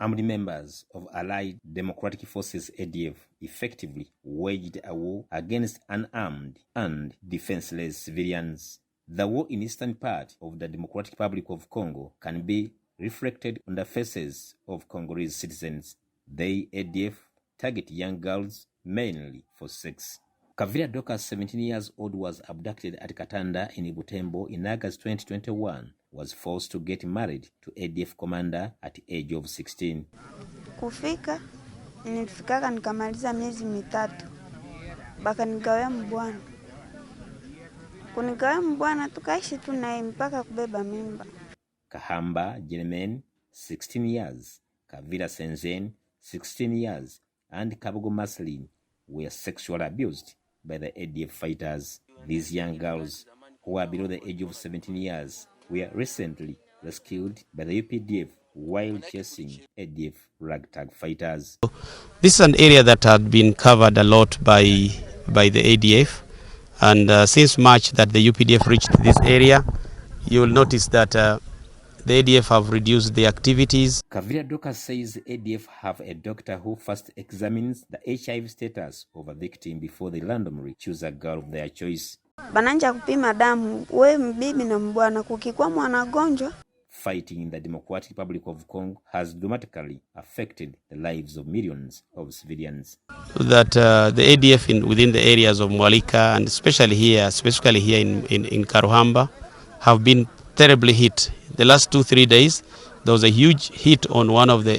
Armed members of Allied Democratic Forces ADF effectively waged a war against unarmed and defenseless civilians. The war in eastern part of the Democratic Republic of Congo can be reflected on the faces of Congolese citizens. They, ADF, target young girls mainly for sex. Kavira Doka, 17 years old, was abducted at Katanda in Butembo in August 2021, was forced to get married to ADF commander at the age of 16. Kufika, nilifikaka nikamaliza miezi mitatu. Baka nigawia mbwana. Kunigawia mbwana tukaishi tu naye mpaka kubeba mimba. Kahamba Jeremaine, 16 years, Kavira Senzen, 16 years, and Kabugo Maslin were sexually abused by the ADF fighters. These young girls, who are below the age of 17 years, were recently rescued by the UPDF while chasing ADF ragtag fighters. This is an area that had been covered a lot by the ADF, and since March that the UPDF reached this area, you will notice that the ADF have reduced the activities. Kavira Doka says ADF have a doctor who first examines the HIV status of a victim before they randomly choose a girl of their choice. Bananja kupima damu, we mbibi na mbwana kukikuwa mwanagonjwa. Fighting in the Democratic Republic of Congo has dramatically affected the lives of millions of civilians. That the ADF within the areas of Mwalika and specifically here in Karuhamba have been terribly hit. The last 2-3 days, there was a huge hit on one of the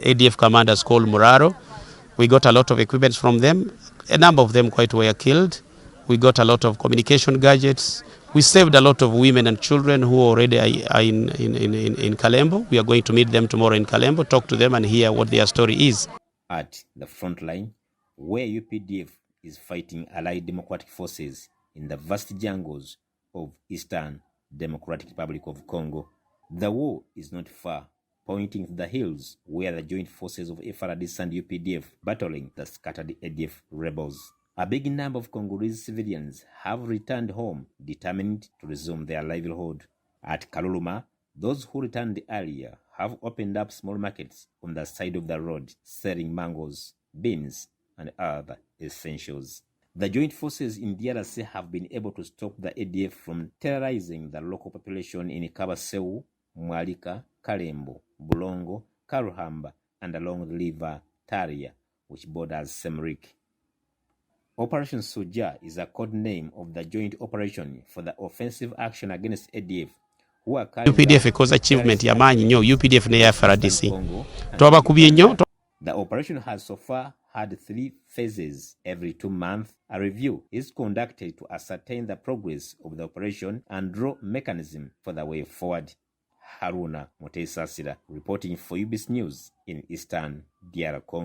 ADF commanders called Muraro. We got a lot of equipment from them. A number of them quite were killed. We got a lot of communication gadgets. We saved a lot of women and children who already are in Kalembo. We are going to meet them tomorrow in Kalembo, talk to them and hear what their story is. At the front line, where UPDF is fighting Allied Democratic Forces in the vast jungles of Eastern Democratic Republic of Congo, the war is not far, pointing to the hills where the joint forces of FARDC and UPDF battling the scattered ADF rebels. A big number of Congolese civilians have returned home, determined to resume their livelihood. At Kaluluma, those who returned earlier have opened up small markets on the side of the road, selling mangoes, beans, and other essentials. The joint forces in DRC have been able to stop the ADF from terrorizing the local population in Kabaseu, Mwalika, Kalembo, Bulongo, Karuhamba, and along the river Taria, which borders Semrik. Operation Shujja is a code name of the joint operation for the offensive action against ADF, who are UPDF because achievement ya manyi nyo UPDF ne ya FARDC. The operation has so far had 3 phases. Every 2 months, a review is conducted to ascertain the progress of the operation and draw mechanism for the way forward. Haruna Motesasira reporting for UBS News in Eastern DR Congo.